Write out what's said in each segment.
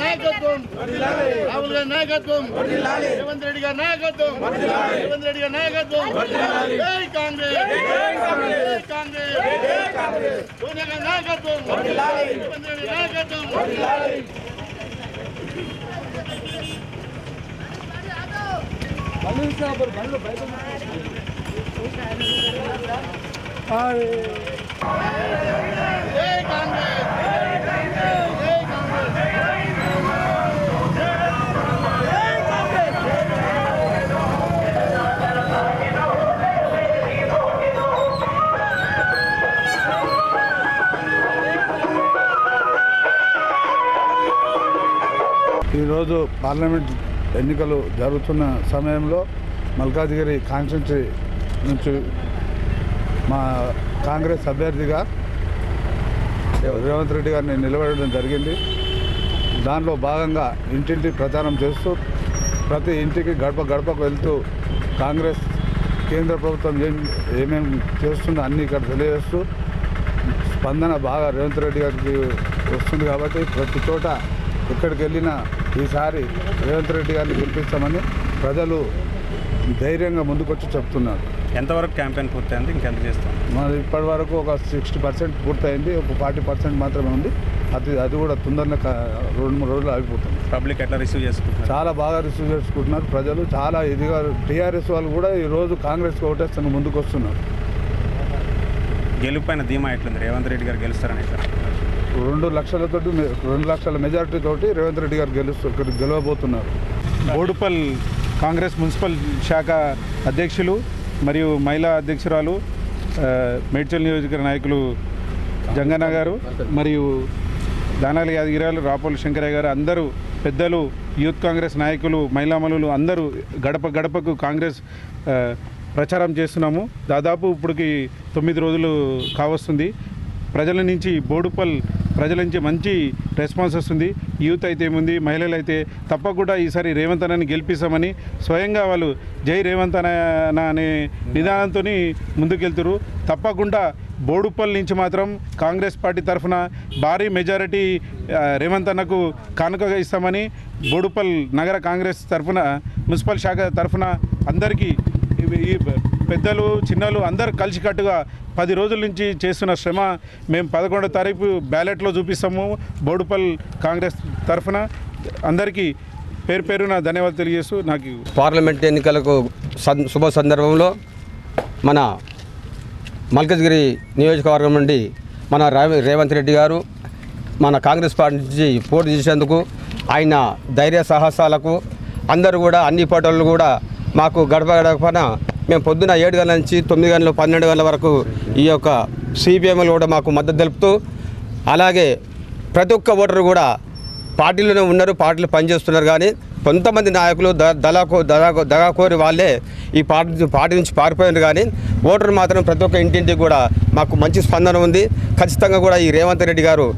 నాయకత్వం రాహుల్ గాంధీ నాయకత్వం రేవంత్ రెడ్డి గారి నాయకత్వం రేవంత్ రెడ్డి గారి నాయకత్వం జై కాంగ్రెస్ జై కాంగ్రెస్ సోనియా గాంధీ నాయకత్వం రేవంత్ రెడ్డి నాయకత్వం ఈరోజు పార్లమెంట్ ఎన్నికలు జరుగుతున్న సమయంలో మల్కాజ్గిరి కాన్స్టిట్యున్సీ నుంచి మా కాంగ్రెస్ అభ్యర్థిగా రేవంత్ రెడ్డి గారిని నిలబడడం జరిగింది. దానిలో భాగంగా ఇంటింటి ప్రచారం చేస్తూ ప్రతి ఇంటికి గడప గడపకు వెళ్తూ కాంగ్రెస్ కేంద్ర ప్రభుత్వం ఏమేమి చేస్తుందో అన్నీ ఇక్కడ తెలియజేస్తూ స్పందన బాగా రేవంత్ రెడ్డి గారికి వస్తుంది. కాబట్టి ప్రతి చోట ఎక్కడికి వెళ్ళినా ఈసారి రేవంత్ రెడ్డి గారిని గెలిపిస్తామని ప్రజలు ధైర్యంగా ముందుకొచ్చి చెప్తున్నారు. ఎంతవరకు క్యాంపెయిన్ పూర్తయింది, ఇంకెంత చేస్తాం? మరి ఇప్పటి వరకు ఒక 60% పూర్తయింది, ఒక 40% మాత్రమే ఉంది. అది కూడా తొందరగా 2-3 రోజులు ఆగిపోతుంది. పబ్లిక్ ఎట్లా రిసీవ్ చేసుకుంటున్నారు? చాలా బాగా రిసీవ్ చేసుకుంటున్నారు ప్రజలు. చాలా ఇదిగా టీఆర్ఎస్ వాళ్ళు కూడా ఈరోజు కాంగ్రెస్కి ఓటేస్తాను ముందుకు వస్తున్నారు. గెలుపైన ధీమా ఎట్లుంది? రేవంత్ రెడ్డి గారు గెలుస్తారని 2 లక్షల మెజారిటీ తోటి రేవంత్ రెడ్డి గారు గెలవబోతున్నారు. బోడుపల్ కాంగ్రెస్ మున్సిపల్ శాఖ అధ్యక్షులు మరియు మహిళా అధ్యక్షురాలు మేడ్చల్ నియోజకవర్గ నాయకులు జంగన్న గారు మరియు దానాలి యాదగిరాలు రాపోలు శంకరయ్య గారు అందరూ పెద్దలు, యూత్ కాంగ్రెస్ నాయకులు, మహిళామణులు అందరూ గడప గడపకు కాంగ్రెస్ ప్రచారం చేస్తున్నాము. దాదాపు ఇప్పటికి 9 రోజులు కావస్తుంది. ప్రజల నుంచి బోడుపల్ ప్రజల నుంచి మంచి రెస్పాన్స్ వస్తుంది. యూత్ అయితే ఏముంది, మహిళలు అయితే తప్పకుండా ఈసారి రేవంత్ అన్నని గెలిపిస్తామని స్వయంగా వాళ్ళు జై రేవంత్ అన్న అనే నిదానంతో ముందుకెళ్తారు. తప్పకుండా బోడుపల్ నుంచి మాత్రం కాంగ్రెస్ పార్టీ తరఫున భారీ మెజారిటీ రేవంత్ అన్నకు కానుకగా ఇస్తామని బోడుపల్ నగర కాంగ్రెస్ తరఫున మున్సిపల్ శాఖ తరఫున అందరికీ ఈ పెద్దలు చిన్నలు అందరు కలిసికట్టుగా 10 రోజుల నుంచి చేస్తున్న శ్రమ మేము 11వ తారీఖు బ్యాలెట్లో చూపిస్తాము. బోడుపల్ కాంగ్రెస్ తరఫున అందరికీ పేరు పేరున ధన్యవాదాలు తెలియజేస్తూ నాకు పార్లమెంట్ ఎన్నికలకు శుభ సందర్భంలో మన మల్కాజ్గిరి నియోజకవర్గం నుండి మన రేవంత్ రెడ్డి గారు మన కాంగ్రెస్ పార్టీ నుంచి పోటీ చేసేందుకు ఆయన ధైర్య సాహసాలకు అందరూ కూడా అన్ని పార్టీలు కూడా మాకు గడప గడపన మేము పొద్దున 7 గంటల నుంచి 9 గంటలు 12 గంటల వరకు ఈ యొక్క సిపిఎంలు కూడా మాకు మద్దతు తెలుపుతూ, అలాగే ప్రతి ఒక్క ఓటరు కూడా పార్టీలోనే ఉన్నారు, పార్టీలు పనిచేస్తున్నారు. కానీ కొంతమంది నాయకులు దగాకోరి వాళ్ళే ఈ పార్టీ నుంచి పారిపోయారు. కానీ ఓటరు మాత్రం ప్రతి ఒక్క ఇంటింటికి కూడా మాకు మంచి స్పందన ఉంది. ఖచ్చితంగా కూడా ఈ రేవంత్ రెడ్డి గారు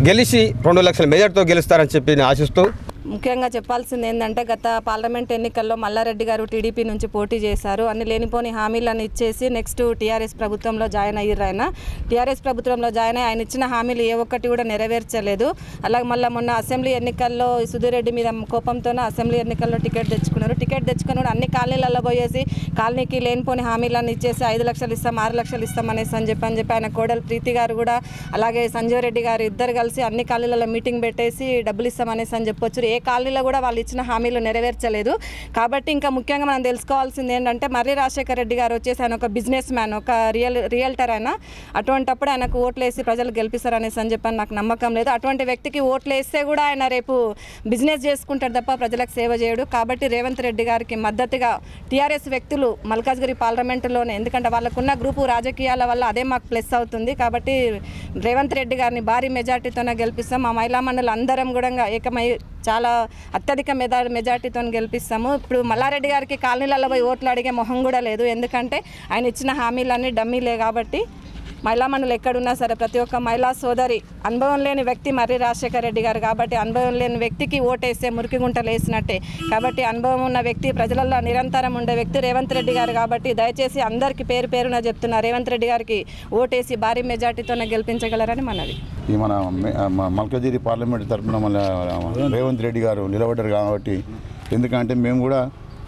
గెలిచి 2 లక్షల మెజార్టీతో గెలుస్తారని చెప్పి ఆశిస్తూ, ముఖ్యంగా చెప్పాల్సింది ఏంటంటే గత పార్లమెంట్ ఎన్నికల్లో మల్లారెడ్డి గారు టీడీపీ నుంచి పోటీ చేశారు. అన్ని లేనిపోని హామీలను ఇచ్చేసి నెక్స్ట్ టీఆర్ఎస్ ప్రభుత్వంలో జాయిన్ అయ్యారు. ఆయన టీఆర్ఎస్ ప్రభుత్వంలో జాయిన్ అయ్యి ఆయన ఇచ్చిన హామీలు ఏ ఒక్కటి కూడా నెరవేర్చలేదు. అలాగే మళ్ళీ మొన్న అసెంబ్లీ ఎన్నికల్లో సుధీర్ రెడ్డి మీద కోపంతోనే అసెంబ్లీ ఎన్నికల్లో టికెట్ తెచ్చుకున్నారు. టికెట్ తెచ్చుకుని కూడా అన్ని కాలనీలలో పోయేసి కాలనీకి లేనిపోని హామీలను ఇచ్చేసి 5 లక్షలు ఇస్తాం 6 లక్షలు ఇస్తాం అనేసి అని చెప్పి ఆయన కోడలు ప్రీతి గారు కూడా అలాగే సంజయ్ రెడ్డి గారు ఇద్దరు కలిసి అన్ని కాలనీలలో మీటింగ్ పెట్టేసి డబ్బులు ఇస్తామనేసి అని చెప్పొచ్చు. ఏ కాలనీలో కూడా వాళ్ళు ఇచ్చిన హామీలు నెరవేర్చలేదు. కాబట్టి ఇంకా ముఖ్యంగా మనం తెలుసుకోవాల్సింది ఏంటంటే మర్రి రాజశేఖర రెడ్డి గారు వచ్చేసి ఆయన ఒక బిజినెస్ మ్యాన్, ఒక రియల్టర్. ఆయన అటువంటిప్పుడు ఆయనకు ఓట్లు వేసి ప్రజలు గెలిపిస్తారనేసి అని చెప్పని నాకు నమ్మకం లేదు. అటువంటి వ్యక్తికి ఓట్లు వేస్తే కూడా ఆయన రేపు బిజినెస్ చేసుకుంటాడు తప్ప ప్రజలకు సేవ చేయడు. కాబట్టి రేవంత్ రెడ్డి గారికి మద్దతుగా టీఆర్ఎస్ వ్యక్తులు మల్కాజ్గిరి పార్లమెంటులోనే, ఎందుకంటే వాళ్ళకున్న గ్రూపు రాజకీయాల వల్ల అదే మాకు ప్లస్ అవుతుంది. కాబట్టి రేవంత్ రెడ్డి గారిని భారీ మెజార్టీతోనే గెలిపిస్తాం. మా మహిళా మండలి అందరం కూడా ఏకమై చాలా అత్యధిక మెజార్టీతో గెలిపిస్తాము. ఇప్పుడు మల్లారెడ్డి గారికి కాలనీలలో పోయి ఓట్లు అడిగే మొహం కూడా లేదు, ఎందుకంటే ఆయన ఇచ్చిన హామీలన్నీ డమ్మీలే. కాబట్టి మహిళామణులు ఎక్కడున్నా సరే ప్రతి ఒక్క మహిళా సోదరి అనుభవం లేని వ్యక్తి మర్రి రాజశేఖర రెడ్డి గారు కాబట్టి అనుభవం లేని వ్యక్తికి ఓటేస్తే మురికి గుంటలు వేసినట్టే. కాబట్టి అనుభవం ఉన్న వ్యక్తి, ప్రజలలో నిరంతరం ఉండే వ్యక్తి రేవంత్ రెడ్డి గారు. కాబట్టి దయచేసి అందరికీ పేరు పేరున చెప్తున్నా, రేవంత్ రెడ్డి గారికి ఓటేసి భారీ మెజార్టీతోనే గెలిపించగలరని మనవి. ఈ మన మల్కాజిగిరి పార్లమెంట్ తరఫున మన రేవంత్ రెడ్డి గారు నిలబడ్డారు కాబట్టి, ఎందుకంటే మేము కూడా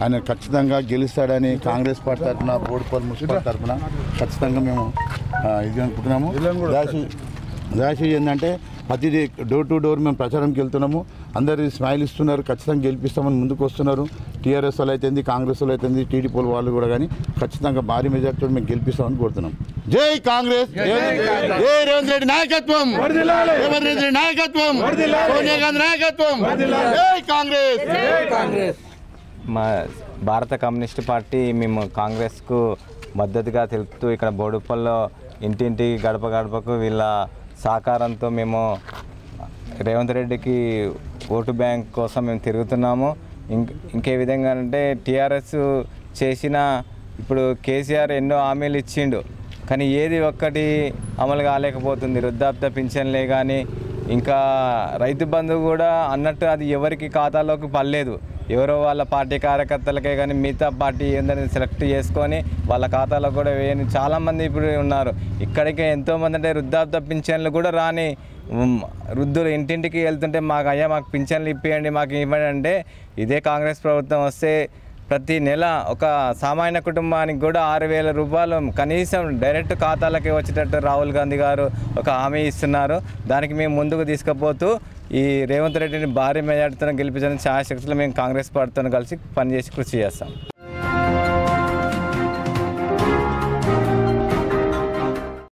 ఆయన ఖచ్చితంగా గెలుస్తాడని కాంగ్రెస్ పార్టీ తరఫున, బోడుపల్లి మున్సిపల్ తరఫున ఖచ్చితంగా మేము ఇది అనుకుంటున్నాము. దయచేసి ఏంటంటే ప్రతి డోర్ టు డోర్ మేము ప్రచారంకి వెళ్తున్నాము. అందరు స్మైల్ ఇస్తున్నారు, ఖచ్చితంగా గెలిపిస్తామని ముందుకు వస్తున్నారు. టీఆర్ఎస్ వాళ్ళు అయితే, కాంగ్రెస్ వాళ్ళు అయితే, టీడీపీ వాళ్ళు కూడా కానీ ఖచ్చితంగా భారీ మెజార్టీతో మేము గెలిపిస్తామని కోరుతున్నాం. జై కాంగ్రెస్, జై రేవంత్ రెడ్డి నాయకత్వం, రేవంత్ రెడ్డి నాయకత్వం, సోనియా గాంధీ నాయకత్వం, జై కాంగ్రెస్. మా భారత కమ్యూనిస్ట్ పార్టీ మేము కాంగ్రెస్కు మద్దతుగా తెలుపుతూ ఇక్కడ బోడుపల్లో ఇంటింటికి గడప గడపకు వీళ్ళ సహకారంతో మేము రేవంత్ రెడ్డికి ఓటు బ్యాంక్ కోసం మేము తిరుగుతున్నాము. ఇంకే విధంగా అంటే టీఆర్ఎస్ చేసిన ఇప్పుడు కేసీఆర్ ఎన్నో హామీలు ఇచ్చిండు, కానీ ఏది ఒక్కటి అమలు కాలేకపోతుంది. వృద్ధాప్య పింఛన్లే కానీ ఇంకా రైతు బంధు కూడా అన్నట్టు అది ఎవరికి ఖాతాలోకి పడలేదు. ఎవరో వాళ్ళ పార్టీ కార్యకర్తలకే కానీ మిగతా పార్టీ ఏందని సెలెక్ట్ చేసుకొని వాళ్ళ ఖాతాలో కూడా వేయని చాలామంది ఇప్పుడు ఉన్నారు. ఇక్కడికి ఎంతోమంది అంటే వృద్ధాప్య పింఛన్లు కూడా రాని వృద్ధులు ఇంటింటికి వెళ్తుంటే మాకు పింఛన్లు ఇప్పియండి, మాకు ఇవ్వండి అంటే, ఇదే కాంగ్రెస్ ప్రభుత్వం వస్తే ప్రతి నెల ఒక సామాన్య కుటుంబానికి కూడా 6,000 రూపాయలు కనీసం డైరెక్ట్ ఖాతాలకే వచ్చేటట్టు రాహుల్ గాంధీ గారు ఒక హామీ ఇస్తున్నారు. దానికి మేము ముందుకు తీసుకుపోతూ ఈ రేవంత్ రెడ్డిని భారీ మెజార్టీతో గెలిపించడానికి ఛాయశక్తులు మేము కాంగ్రెస్ పార్టీతో కలిసి పనిచేసి కృషి చేస్తాం.